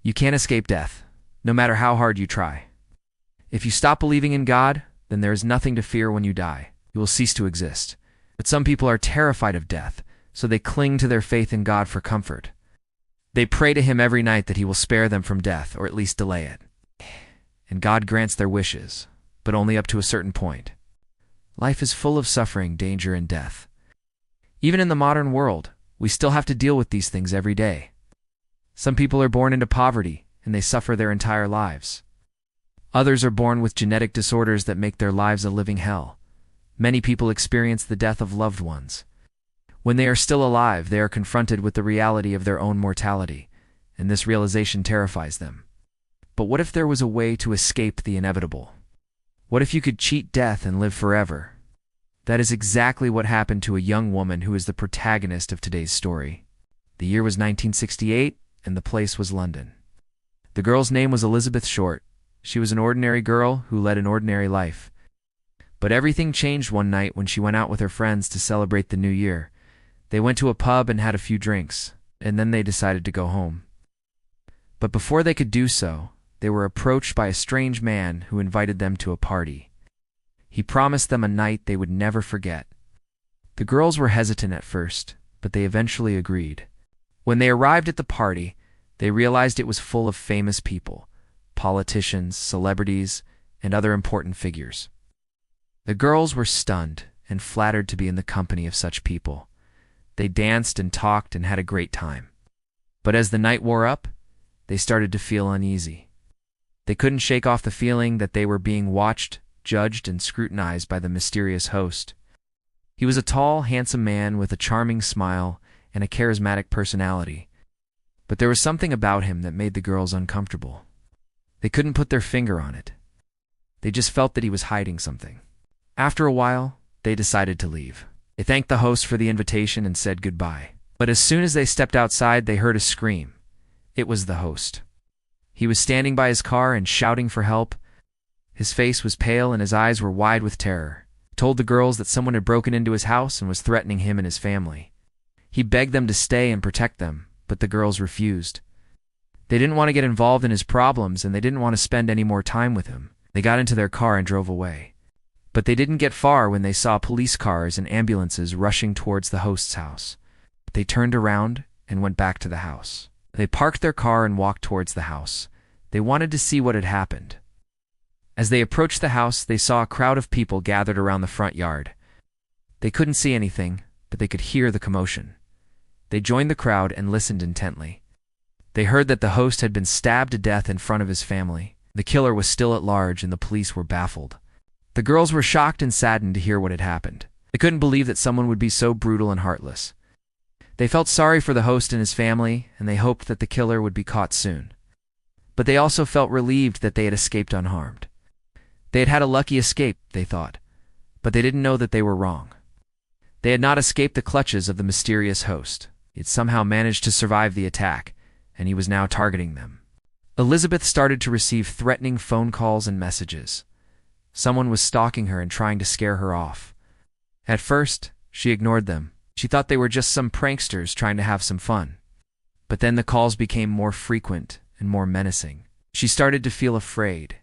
You can't escape death, no matter how hard you try. If you stop believing in God, then there is nothing to fear when you die. You will cease to exist. But some people are terrified of death, so they cling to their faith in God for comfort. They pray to Him every night that He will spare them from death, or at least delay it. And God grants their wishes, but only up to a certain point. Life is full of suffering, danger, and death. Even in the modern world, we still have to deal with these things every day. Some people are born into poverty, and they suffer their entire lives. Others are born with genetic disorders that make their lives a living hell. Many people experience the death of loved ones. When they are still alive, they are confronted with the reality of their own mortality, and this realization terrifies them. But what if there was a way to escape the inevitable? What if you could cheat death and live forever? That is exactly what happened to a young woman who is the protagonist of today's story. The year was 1968, and the place was London. The girl's name was Elizabeth Short. She was an ordinary girl who led an ordinary life. But everything changed one night when she went out with her friends to celebrate the new year. They went to a pub and had a few drinks, and then they decided to go home. But before they could do so, they were approached by a strange man who invited them to a party. He promised them a night they would never forget. The girls were hesitant at first, but they eventually agreed. When they arrived at the party, they realized it was full of famous people, politicians, celebrities, and other important figures. The girls were stunned and flattered to be in the company of such people. They danced and talked and had a great time. But as the night wore up, they started to feel uneasy. They couldn't shake off the feeling that they were being watched, judged, and scrutinized by the mysterious host. He was a tall, handsome man with a charming smile and a charismatic personality. But there was something about him that made the girls uncomfortable. They couldn't put their finger on it. They just felt that he was hiding something. After a while, they decided to leave. They thanked the host for the invitation and said goodbye. But as soon as they stepped outside, they heard a scream. It was the host. He was standing by his car and shouting for help. His face was pale and his eyes were wide with terror. He told the girls that someone had broken into his house and was threatening him and his family. He begged them to stay and protect them, but the girls refused. They didn't want to get involved in his problems, and they didn't want to spend any more time with him. They got into their car and drove away. But they didn't get far when they saw police cars and ambulances rushing towards the host's house. They turned around and went back to the house. They parked their car and walked towards the house. They wanted to see what had happened. As they approached the house, they saw a crowd of people gathered around the front yard. They couldn't see anything, but they could hear the commotion. They joined the crowd and listened intently. They heard that the host had been stabbed to death in front of his family. The killer was still at large, and the police were baffled. The girls were shocked and saddened to hear what had happened. They couldn't believe that someone would be so brutal and heartless. They felt sorry for the host and his family, and they hoped that the killer would be caught soon. But they also felt relieved that they had escaped unharmed. They had had a lucky escape, they thought, but they didn't know that they were wrong. They had not escaped the clutches of the mysterious host. He had somehow managed to survive the attack, and he was now targeting them. Elizabeth started to receive threatening phone calls and messages. Someone was stalking her and trying to scare her off. At first, she ignored them. She thought they were just some pranksters trying to have some fun. But then the calls became more frequent and more menacing. She started to feel afraid,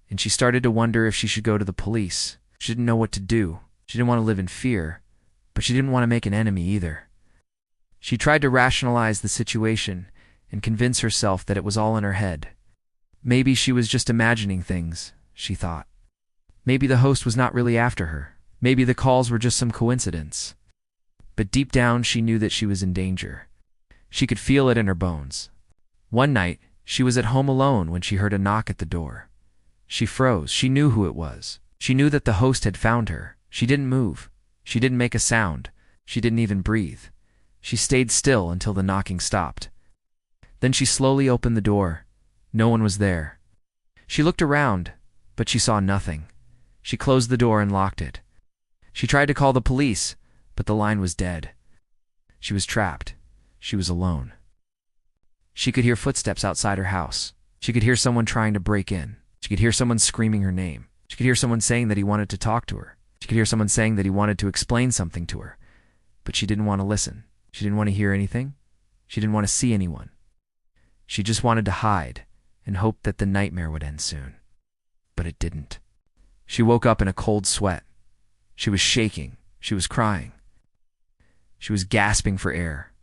and she started to wonder if she should go to the police. She didn't know what to do. She didn't want to live in fear, but she didn't want to make an enemy either. She tried to rationalize the situation and convince herself that it was all in her head. Maybe she was just imagining things, she thought. Maybe the host was not really after her. Maybe the calls were just some coincidence. But deep down, she knew that she was in danger. She could feel it in her bones. One night, she was at home alone when she heard a knock at the door. She froze. She knew who it was. She knew that the host had found her. She didn't move. She didn't make a sound. She didn't even breathe. She stayed still until the knocking stopped. Then she slowly opened the door. No one was there. She looked around, but she saw nothing. She closed the door and locked it. She tried to call the police, but the line was dead. She was trapped. She was alone. She could hear footsteps outside her house. She could hear someone trying to break in. She could hear someone screaming her name. She could hear someone saying that he wanted to talk to her. She could hear someone saying that he wanted to explain something to her. But she didn't want to listen. She didn't want to hear anything. She didn't want to see anyone. She just wanted to hide and hoped that the nightmare would end soon. But it didn't. She woke up in a cold sweat. She was shaking. She was crying. She was gasping for air.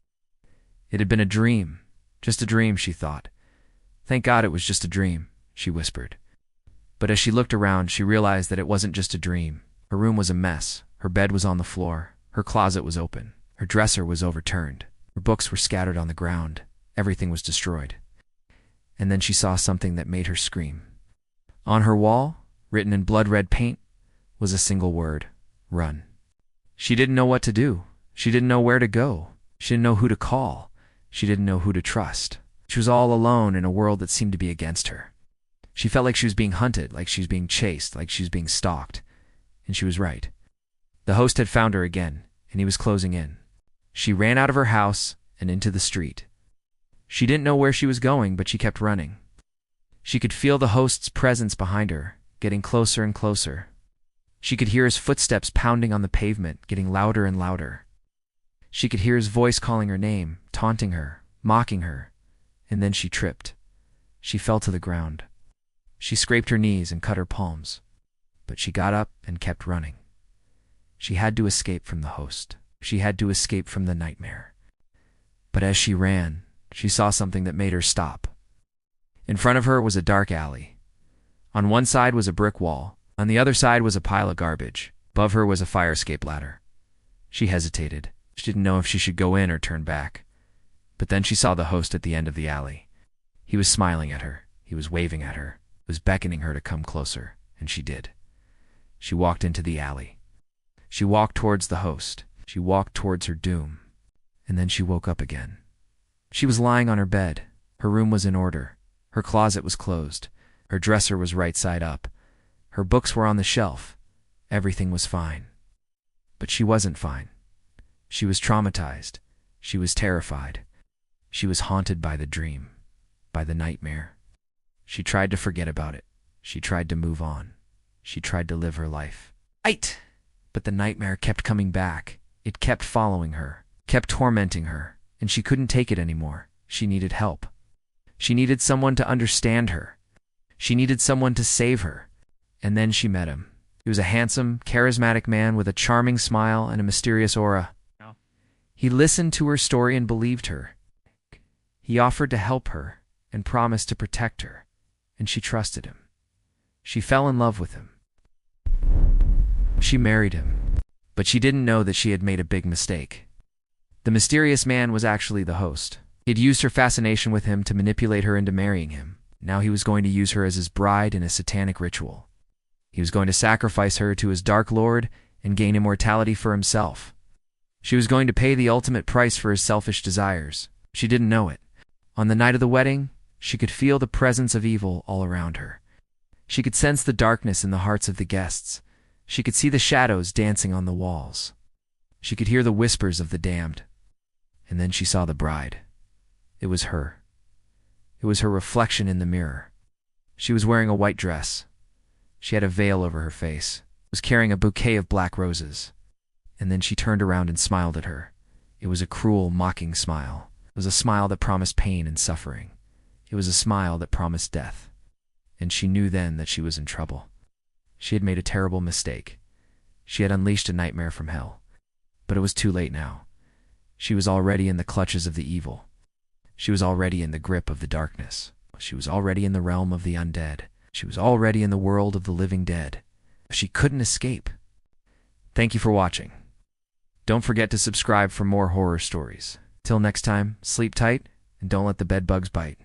It had been a dream. Just a dream, she thought. Thank God it was just a dream, she whispered. But as she looked around, she realized that it wasn't just a dream. Her room was a mess. Her bed was on the floor. Her closet was open. Her dresser was overturned. Her books were scattered on the ground. Everything was destroyed. And then she saw something that made her scream. On her wall, written in blood-red paint, was a single word: run. She didn't know what to do. She didn't know where to go. She didn't know who to call. She didn't know who to trust. She was all alone in a world that seemed to be against her. She felt like she was being hunted, like she was being chased, like she was being stalked. And she was right. The host had found her again, and he was closing in. She ran out of her house and into the street. She didn't know where she was going, but she kept running. She could feel the host's presence behind her, getting closer and closer. She could hear his footsteps pounding on the pavement, getting louder and louder. She could hear his voice calling her name, taunting her, mocking her. And then she tripped. She fell to the ground. She scraped her knees and cut her palms. But she got up and kept running. She had to escape from the host. She had to escape from the nightmare. But as she ran, she saw something that made her stop. In front of her was a dark alley. On one side was a brick wall. On the other side was a pile of garbage. Above her was a fire escape ladder. She hesitated. She didn't know if she should go in or turn back. But then she saw the host at the end of the alley. He was smiling at her. He was waving at her. He was beckoning her to come closer, and she did. She walked into the alley. She walked towards the host. She walked towards her doom. And then she woke up again. She was lying on her bed. Her room was in order. Her closet was closed. Her dresser was right side up. Her books were on the shelf. Everything was fine. But she wasn't fine. She was traumatized. She was terrified. She was haunted by the dream, by the nightmare. She tried to forget about it. She tried to move on. She tried to live her life. But the nightmare kept coming back. It kept following her, kept tormenting her, and she couldn't take it anymore. She needed help. She needed someone to understand her. She needed someone to save her. And then she met him. He was a handsome, charismatic man with a charming smile and a mysterious aura. He listened to her story and believed her. He offered to help her and promised to protect her, and she trusted him. She fell in love with him. She married him, but she didn't know that she had made a big mistake. The mysterious man was actually the host. He had used her fascination with him to manipulate her into marrying him. Now he was going to use her as his bride in a satanic ritual. He was going to sacrifice her to his dark lord and gain immortality for himself. She was going to pay the ultimate price for his selfish desires. She didn't know it. On the night of the wedding, she could feel the presence of evil all around her. She could sense the darkness in the hearts of the guests. She could see the shadows dancing on the walls. She could hear the whispers of the damned. And then she saw the bride. It was her. It was her reflection in the mirror. She was wearing a white dress. She had a veil over her face, was carrying a bouquet of black roses. And then she turned around and smiled at her. It was a cruel, mocking smile. It was a smile that promised pain and suffering. It was a smile that promised death. And she knew then that she was in trouble. She had made a terrible mistake. She had unleashed a nightmare from hell. But it was too late now. She was already in the clutches of the evil. She was already in the grip of the darkness. She was already in the realm of the undead. She was already in the world of the living dead. She couldn't escape. Thank you for watching. Don't forget to subscribe for more horror stories. Till next time, sleep tight and don't let the bed bugs bite.